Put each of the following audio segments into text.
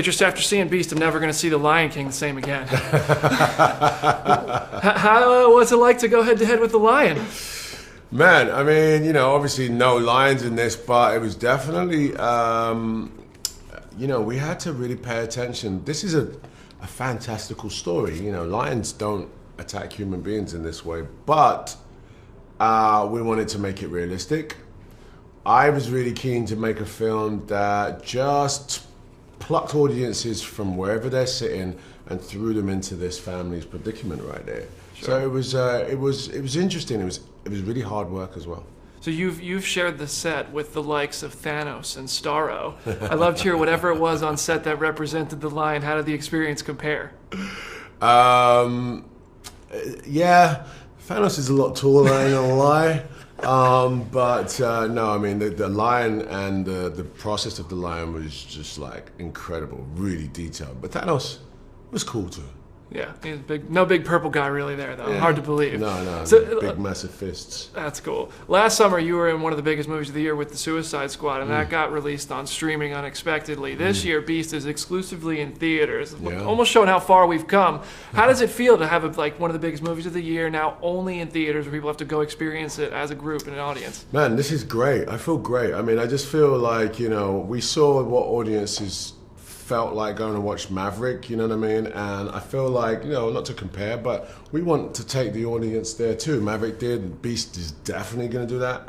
Just after seeing Beast, I'm never going to see The Lion King the same again. How was it like to go head-to-head with The Lion? Man, I mean, you know, obviously no lions in this, but it was definitely, you know, we had to really pay attention. This is a fantastical story. You know, lions don't attack human beings in this way, but we wanted to make it realistic. I was really keen to make a film that just plucked audiences from wherever they're sitting and threw them into this family's predicament right there. Sure. So it was interesting. It was really hard work as well. So you've shared the set with the likes of Thanos and Starro. I'd love to hear whatever it was on set that represented the lion. How did the experience compare? Yeah, Thanos is a lot taller, I ain't gonna lie. But no, I mean the lion and the process of the lion was just like incredible, really detailed. But Thanos was cool too. Yeah, he's big. No big purple guy really there though. Yeah. Hard to believe. No, so, big massive fists. That's cool. Last summer you were in one of the biggest movies of the year with The Suicide Squad, and that got released on streaming unexpectedly. This year, Beast is exclusively in theaters, almost showing how far we've come. How does it feel to have like one of the biggest movies of the year now only in theaters, where people have to go experience it as a group and an audience? Man, this is great. I feel great. I mean, I just feel like, you know, we saw what audiences felt like going to watch Maverick, you know what I mean? And I feel like, you know, not to compare, but we want to take the audience there too. Maverick did, Beast is definitely going to do that.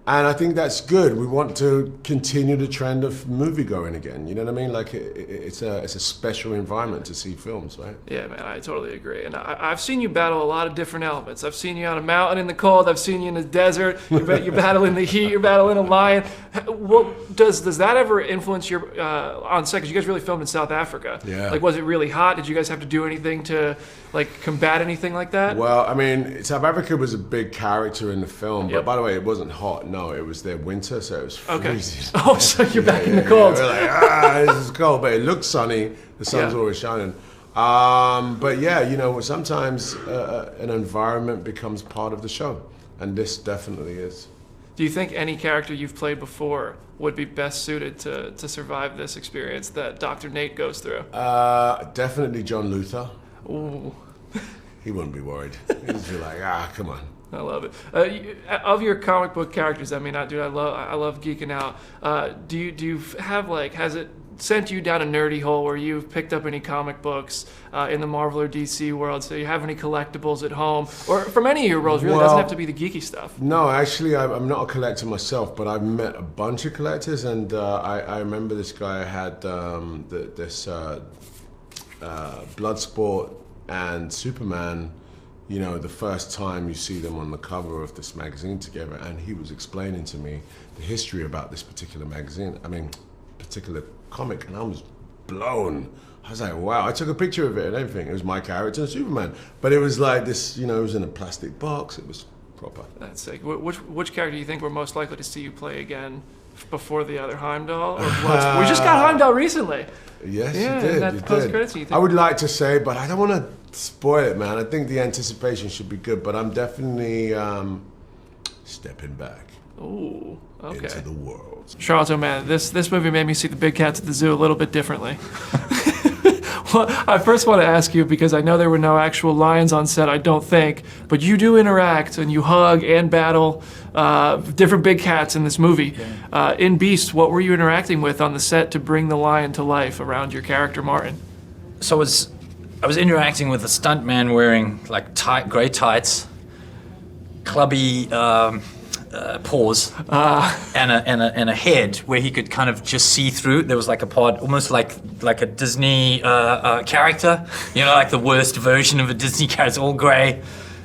And I think that's good. We want to continue the trend of movie-going again, you know what I mean? Like, it's a special environment to see films, right? Yeah, man, I totally agree. And I've seen you battle a lot of different elements. I've seen you on a mountain in the cold. I've seen you in the desert. You're battling the heat. You're battling a lion. What does that ever influence your on set? Because you guys really filmed in South Africa. Yeah. Like, was it really hot? Did you guys have to do anything to like combat anything like that? Well, I mean, South Africa was a big character in the film, but by the way, it wasn't hot. No, it was their winter, so it was freezing. Oh, so you're back in the cold. We're like, this is cold, but it looks sunny. The sun's always shining. But yeah, you know, sometimes an environment becomes part of the show, and this definitely is. Do you think any character you've played before would be best suited to survive this experience that Dr. Nate goes through? Definitely John Luther. Ooh. He wouldn't be worried. He'd be like, come on. I love it. Of your comic book characters, I mean, I love geeking out. Do you have like, has it sent you down a nerdy hole where you've picked up any comic books in the Marvel or DC world? So you have any collectibles at home, or from any of your roles? Really, doesn't have to be the geeky stuff. No, actually, I'm not a collector myself, but I've met a bunch of collectors, and I remember this guy had this Bloodsport and Superman. You know, the first time you see them on the cover of this magazine together, and he was explaining to me the history about this particular particular comic, and I was blown. I was like, wow, I took a picture of it and everything. It was my character and Superman. But it was like this, you know, it was in a plastic box. It was proper. That's sick. Which character do you think we're most likely to see you play again before the other Heimdall? Or we just got Heimdall recently. Yes, you did. That post-credits, you think? I would like to say, but I don't want to spoil it, man. I think the anticipation should be good, but I'm definitely stepping back. Ooh, okay. Into the world. Sharlto, man, this movie made me see the big cats at the zoo a little bit differently. Well, I first want to ask you, because I know there were no actual lions on set, I don't think, but you do interact and you hug and battle different big cats in this movie. Okay. In Beast, what were you interacting with on the set to bring the lion to life around your character, Martin? So I was interacting with a stuntman wearing like grey tights, clubby paws, and a head where he could kind of just see through. There was like a pod, almost like a Disney character, you know, like the worst version of a Disney character, it's all grey.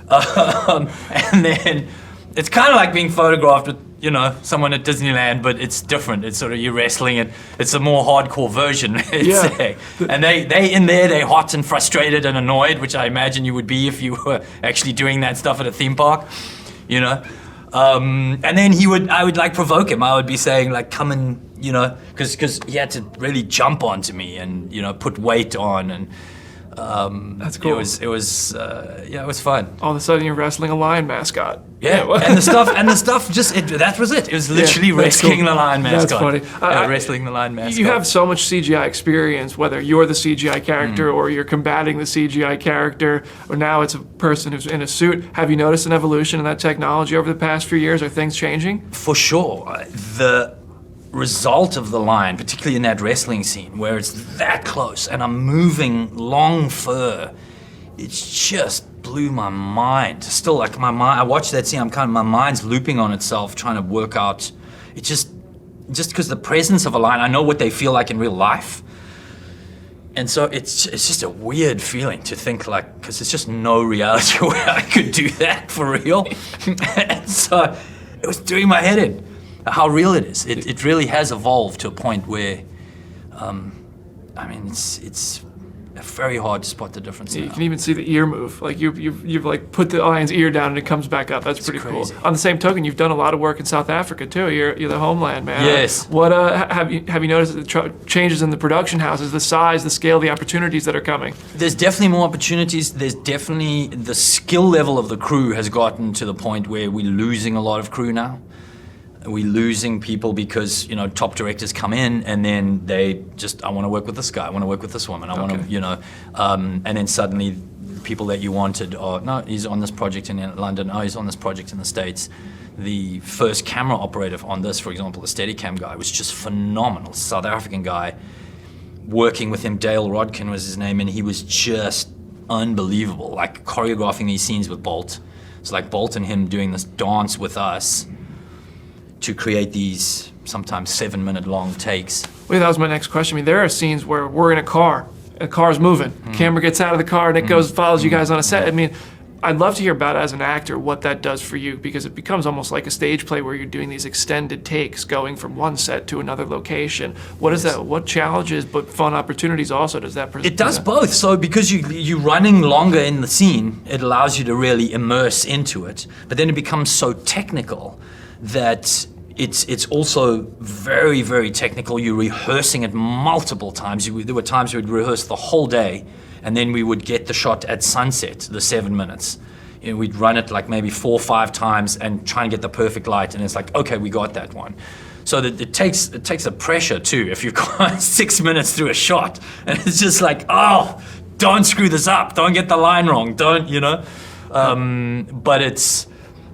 And then it's kind of like being photographed with, you know, someone at Disneyland, but it's different. It's sort of you wrestling, and it's a more hardcore version, let's say. And they're hot and frustrated and annoyed, which I imagine you would be if you were actually doing that stuff at a theme park, you know. And then I would like provoke him. I would be saying like, come and, you know, because he had to really jump onto me and, you know, put weight on, and That's cool. It was fun. All of a sudden, you're wrestling a lion mascot. Yeah, and the stuff that was it. It was literally that's wrestling cool. the lion mascot. That's funny. Wrestling the lion mascot. You have so much CGI experience, whether you're the CGI character or you're combating the CGI character, or now it's a person who's in a suit. Have you noticed an evolution in that technology over the past few years? Are things changing? For sure. The result of the lion, particularly in that wrestling scene where it's that close and I'm moving long fur, it's just blew my mind. Still, like I watch that scene, my mind's looping on itself, trying to work out. It just because the presence of a lion, I know what they feel like in real life. And so it's just a weird feeling to think like, because there's just no reality where I could do that for real. And so it was doing my head in, how real it is. It really has evolved to a point where, it's very hard to spot the difference. You can even see the ear move. Like you've like put the lion's ear down and it comes back up. That's pretty crazy. cool. On the same token, you've done a lot of work in South Africa too. You're the homeland man. Yes. What have you noticed the changes in the production houses, the size, the scale, the opportunities that are coming? There's definitely more opportunities. There's definitely the skill level of the crew has gotten to the point where we're losing a lot of crew now. We're losing people because, top directors come in and then they just, I want to work with this guy, I want to work with this woman, I want to, and then suddenly people that you wanted are, no, he's on this project in London, oh, he's on this project in the States. The first camera operator on this, for example, the Steadicam guy, was just phenomenal, South African guy. Working with him, Dale Rodkin was his name, and he was just unbelievable, like choreographing these scenes with Bolt. It's like Bolt and him doing this dance with us to create these sometimes 7-minute long takes. Well, that was my next question. I mean, there are scenes where we're in a car's moving, camera gets out of the car and it follows you guys on a set. I mean, I'd love to hear about, as an actor, what that does for you, because it becomes almost like a stage play where you're doing these extended takes going from one set to another location. What is that? What challenges but fun opportunities also does that present? It does both. So because you're running longer in the scene, it allows you to really immerse into it. But then it becomes so technical that it's also very, very technical. You're rehearsing it multiple times. There were times we'd rehearse the whole day, and then we would get the shot at sunset, the 7 minutes. We'd run it like maybe 4 or 5 times and try and get the perfect light, and it's like, okay, we got that one. So that it takes the pressure too. If you've got 6 minutes through a shot, and it's just like, oh, don't screw this up, don't get the line wrong, don't. But it's.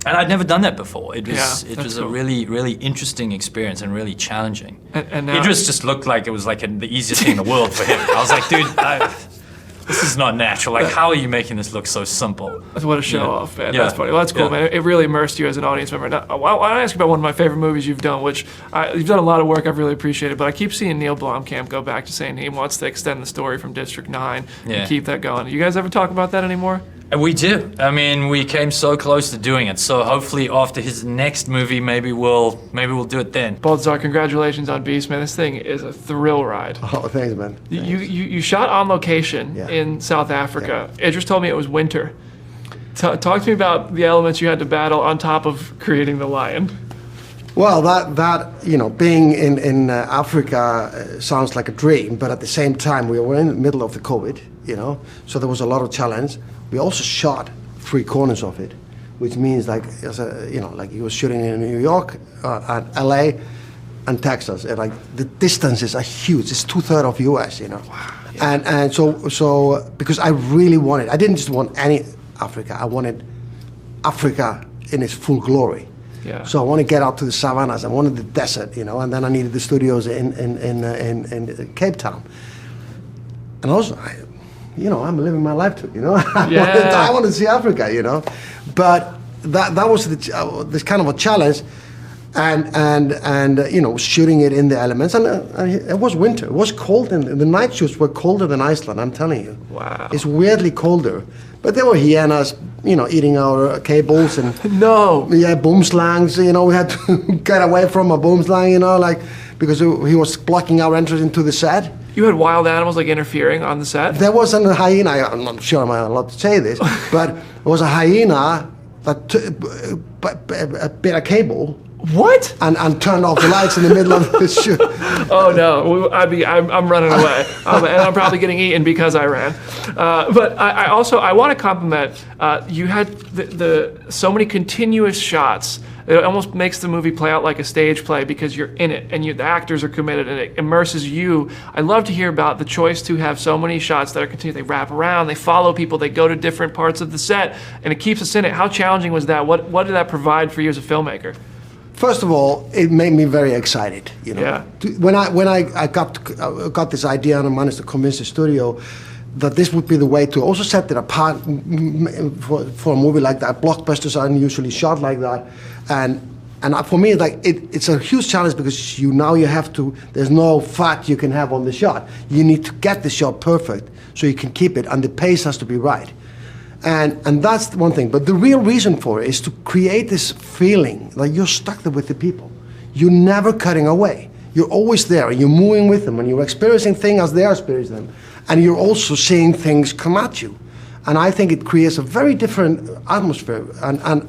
And I'd never done that before. It was a really, really interesting experience and really challenging. And now, Idris just looked like it was like the easiest thing in the world for him. I was like, dude, this is not natural. Like, how are you making this look so simple? What a show off, man. Yeah. That's funny. Well, that's cool, man. It really immersed you as an audience member. Now, I want to ask you about one of my favorite movies you've done, which you've done a lot of work I've really appreciated, but I keep seeing Neil Blomkamp go back to saying he wants to extend the story from District 9 and keep that going. You guys ever talk about that anymore? We do. I mean, we came so close to doing it. So hopefully after his next movie, maybe we'll do it then. Baltzar, congratulations on Beast, man. This thing is a thrill ride. Oh, thanks, man. Thanks. You shot on location in South Africa. Idris told me it was winter. Talk to me about the elements you had to battle on top of creating the lion. Well, that being in Africa sounds like a dream, but at the same time, we were in the middle of the COVID, so there was a lot of challenge. We also shot 3 corners of it, which means like he was shooting in New York, and LA, and Texas, and like the distances are huge. It's 2/3 of US, Wow. Yeah. And so because I really wanted, I didn't just want any Africa. I wanted Africa in its full glory. Yeah. So I want to get out to the savannas. I wanted the desert, and then I needed the studios in Cape Town. And also, I'm living my life too, I want to see Africa, But that was this kind of a challenge, and shooting it in the elements, and it was winter. It was cold, and the night shoots were colder than Iceland. I'm telling you. Wow. It's weirdly colder, but there were hyenas, eating our cables and no. Yeah, boomslangs. We had to get away from a boomslang, because he was blocking our entrance into the set. You had wild animals interfering on the set? There was a hyena, I'm not sure I'm allowed to say this, but it was a hyena that bit a cable What? and turned off the lights in the middle of the shoot. Oh no, I'm running away, and I'm probably getting eaten because I ran. But I want to compliment. You had the so many continuous shots. It almost makes the movie play out like a stage play because you're in it and the actors are committed and it immerses you. I love to hear about the choice to have so many shots that are continuous. They wrap around, they follow people, they go to different parts of the set, and it keeps us in it. How challenging was that? What did that provide for you as a filmmaker? First of all, it made me very excited. You know, Yeah. When I got this idea and I managed to convince the studio that this would be the way to also set it apart for a movie like that. Blockbusters aren't usually shot like that, and for me, like it's a huge challenge because you have to. There's no fat you can have on the shot. You need to get the shot perfect so you can keep it, and the pace has to be right. And that's one thing. But the real reason for it is to create this feeling like you're stuck there with the people. You're never cutting away. You're always there, and you're moving with them, and you're experiencing things as they are experiencing them. And you're also seeing things come at you. And I think it creates a very different atmosphere and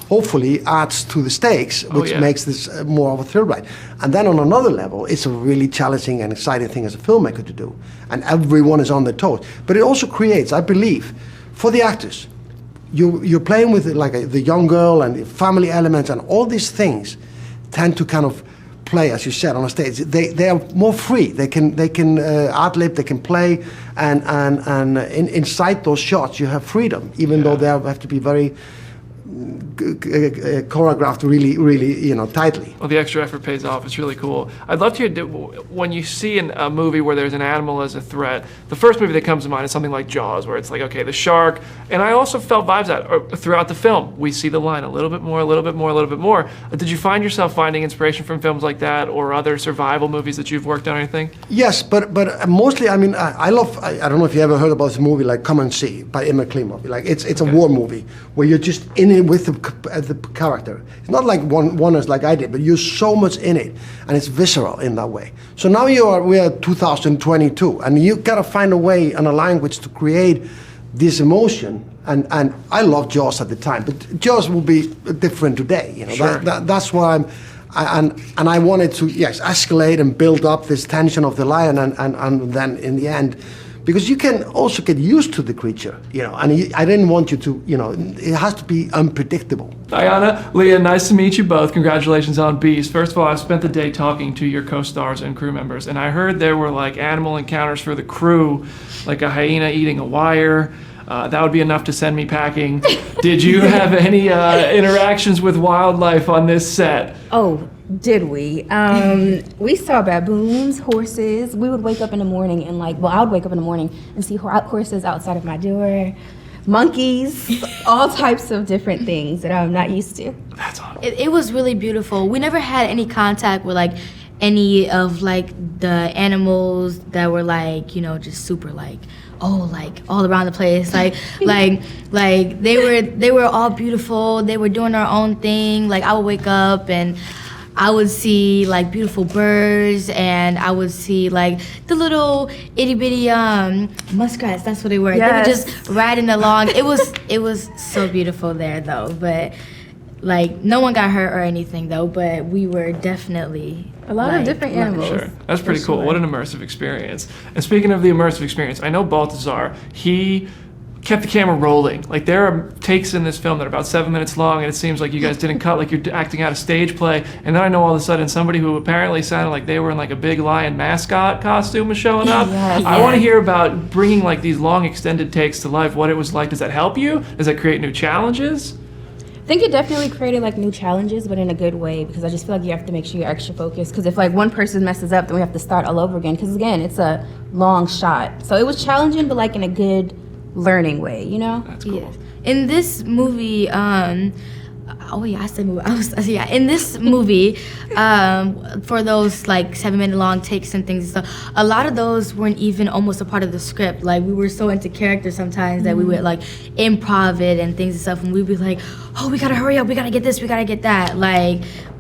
hopefully adds to the stakes, which makes this more of a thrill ride. And then on another level, it's a really challenging and exciting thing as a filmmaker to do. And everyone is on their toes. But it also creates, I believe, for the actors, you're playing with like the young girl and the family elements, and all these things tend to kind of play, as you said, on a stage. They are more free. They can ad-lib, they can play, and inside those shots you have freedom, even though they have to be very choreographed really tightly. Well, the extra effort pays off. It's really cool. I'd love to hear, when you see a movie where there's an animal as a threat, the first movie that comes to mind is something like Jaws, where it's like, okay, the shark, and I also felt vibes that throughout the film. We see the line a little bit more, a little bit more, a little bit more. Did you find yourself finding inspiration from films like that or other survival movies that you've worked on or anything? Yes, but mostly, I mean, I don't know if you ever heard about this movie like Come and See by Emma Klimov. Like it's a war movie where you're just in it with the character. It's not like one is like I did, but you're so much in it, and it's visceral in that way. So now we are 2022, and you gotta find a way and a language to create this emotion. And I loved Jaws at the time, but Jaws will be different today. You know, Sure. that's why and I wanted to escalate and build up this tension of the lion, and then in the end. Because you can also get used to the creature, you know, and I didn't want you to, you know, it has to be unpredictable. Iyana, Leah, nice to meet you both. Congratulations on Beast. First of all, I've spent the day talking to your co-stars and crew members, and I heard there were like animal encounters for the crew, like a hyena eating a wire. That would be enough to send me packing. Did you have any interactions with wildlife on this set? Oh, did we? We saw baboons, horses. We would wake up in the morning and I would wake up in the morning and see horses outside of my door, monkeys, all types of different things that I'm not used to. That's awesome. It was really beautiful. We never had any contact with any of the animals that were just super all around the place. They were all beautiful. They were doing their own thing. I would wake up and I would see beautiful birds, and I would see the little itty bitty muskrats. That's what they were. Yes. They were just riding along. It was so beautiful there though, but no one got hurt or anything though. But we were definitely A lot of different animals. Sure. That's pretty cool. sure. What an immersive experience. And speaking of the immersive experience, I know Balthazar, he kept the camera rolling. There are takes in this film that are about 7 minutes long, and it seems like you guys didn't cut, you're acting out a stage play. And then I know all of a sudden somebody who apparently sounded like they were in a big lion mascot costume is showing up. Yes. I want to hear about bringing these long extended takes to life, what it was like. Does that help you? Does that create new challenges? I think it definitely created new challenges, but in a good way, because I just feel you have to make sure you're extra focused. Because if one person messes up, then we have to start all over again. Because again, it's a long shot. So it was challenging, but in a good learning way, you know? That's cool. Yes. In this movie, in this movie, for those 7 minute long takes and things and stuff, a lot of those weren't even almost a part of the script. We were so into character sometimes that we would improv it and things and stuff, and we'd be oh, we gotta hurry up, we gotta get this, we gotta get that.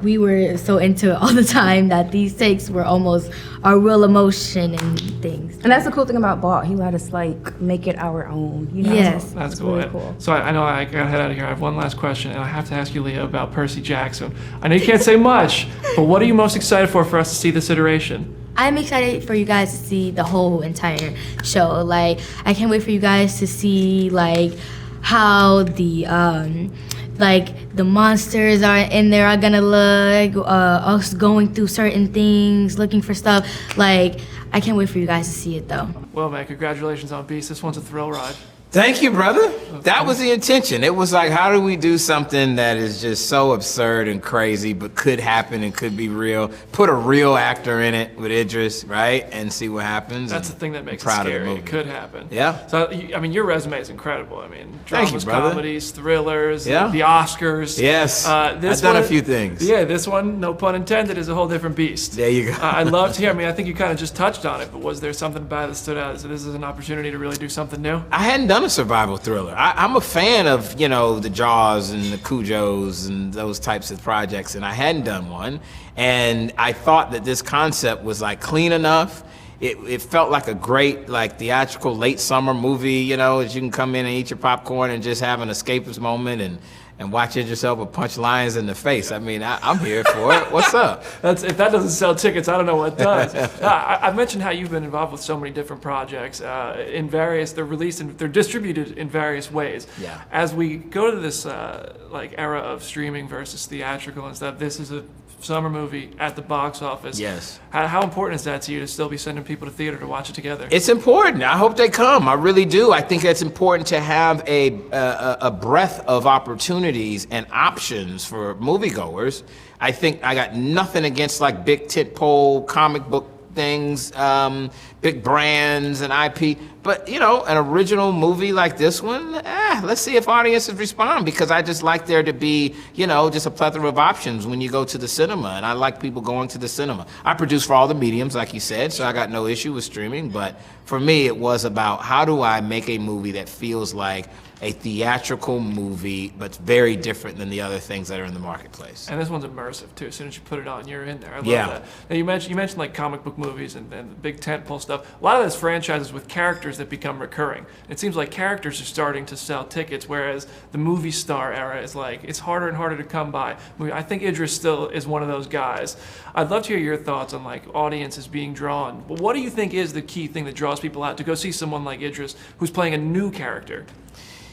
We were so into it all the time that these takes were almost our real emotion and things. And that's the cool thing about Balt. He let us make it our own, you know? Yes. That's It's cool. really cool. So I know I got to head out of here. I have one last question, and I have to ask you, Leah, about Percy Jackson. I know you can't say much, but what are you most excited for us to see this iteration? I'm excited for you guys to see the whole entire show. Like, I can't wait for you guys to see like how the monsters are in there are gonna look, us going through certain things, looking for stuff. Like, I can't wait for you guys to see it though. Well, man, congratulations on Beast. This one's a thrill ride. Thank you, brother. That was the intention. It was like, how do we do something that is just so absurd and crazy, but could happen and could be real? Put a real actor in it with Idris, right? And see what happens. That's the thing that makes it scary. It could happen. Yeah. So, I mean, your resume is incredible. I mean, dramas, Thank you, brother. comedies, thrillers, Yeah. the Oscars. Yes. I've done a few things. Yeah, this one, no pun intended, is a whole different beast. There you go. I'd love to hear. I mean, I think you kind of just touched on it, but was there something about it that stood out? So this is an opportunity to really do something new? I hadn't done a survival thriller. I'm a fan of, you know, the Jaws and the Cujos and those types of projects, and I hadn't done one. And I thought that this concept was like clean enough. It felt like a great like theatrical late summer movie, you know, that you can come in and eat your popcorn and just have an escapist moment and watch Idris Elba punch lions in the face. I mean, I'm here for it. What's up? If that doesn't sell tickets, I don't know what does. I mentioned how you've been involved with so many different projects in various. They're released and they're distributed in various ways. Yeah. As we go to this like era of streaming versus theatrical and stuff, this is a summer movie at the box office. Yes. How important is that to you to still be sending people to theater to watch it together? It's important. I hope they come. I really do. I think it's important to have a breadth of opportunities and options for moviegoers. I think I got nothing against like big tentpole comic book things, big brands and IP, but you know, an original movie like this one, let's see if audiences respond, because I just like there to be, you know, just a plethora of options when you go to the cinema, and I like people going to the cinema. I produce for all the mediums, like you said, so I got no issue with streaming, but for me it was about how do I make a movie that feels like a theatrical movie, but very different than the other things that are in the marketplace. And this one's immersive too. As soon as you put it on, you're in there. I love Yeah. that. Now you mentioned like comic book movies and the big tentpole stuff. A lot of those franchises with characters that become recurring. It seems like characters are starting to sell tickets, whereas the movie star era is like it's harder and harder to come by. I think Idris still is one of those guys. I'd love to hear your thoughts on like audiences being drawn. But what do you think is the key thing that draws people out to go see someone like Idris who's playing a new character?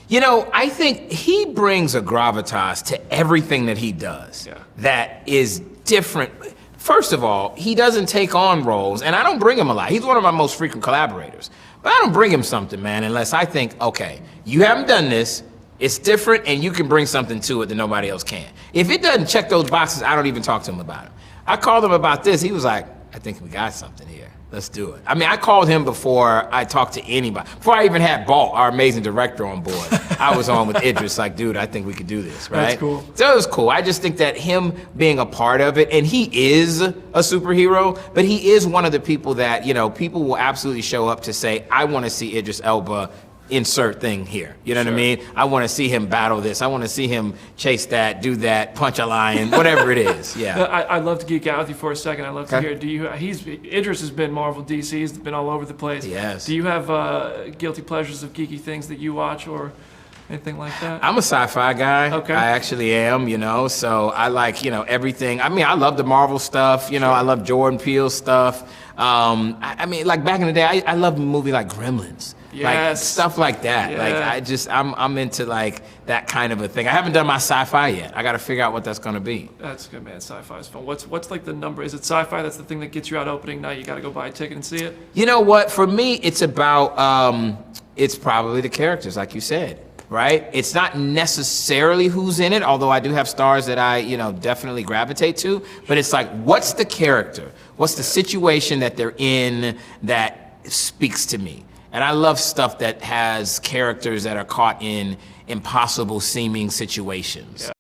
You know, I think he brings a gravitas to everything that he does that is different. First of all, he doesn't take on roles, and I don't bring him a lot. He's one of my most frequent collaborators. But I don't bring him something, man, unless I think, okay, you haven't done this, it's different, and you can bring something to it that nobody else can. If it doesn't check those boxes, I don't even talk to him about it. I called him about this, he was like, I think we got something here. Let's do it. I mean, I called him before I talked to anybody. Before I even had Balt, our amazing director, on board. I was on with Idris, like, dude, I think we could do this, right? That's cool. So it was cool. I just think that him being a part of it, and he is a superhero, but he is one of the people that, you know, people will absolutely show up to say, I want to see Idris Elba insert thing here. You know what I mean? I want to see him battle this. I want to see him chase that, do that, punch a lion, whatever it is. Yeah. I'd love to geek out with you for a second. I'd love to hear. Idris has been Marvel, DC. He's been all over the place. Yes. Do you have guilty pleasures of geeky things that you watch or anything like that? I'm a sci-fi guy. Okay. I actually am, you know, so I like, you know, everything. I mean, I love the Marvel stuff, you know, I love Jordan Peele stuff. I mean, like back in the day, I loved a movie like Gremlins. Yes. Like stuff like that. Yeah. Like I'm into like that kind of a thing. I haven't done my sci-fi yet. I got to figure out what that's gonna be. That's good, man. Sci-fi is fun. What's like the number? Is it sci-fi that's the thing that gets you out opening night? You got to go buy a ticket and see it? You know what? For me, it's about, it's probably the characters, like you said, right? It's not necessarily who's in it, although I do have stars that I, you know, definitely gravitate to, but it's like, what's the character? What's the situation that they're in that speaks to me? And I love stuff that has characters that are caught in impossible seeming situations. Yeah.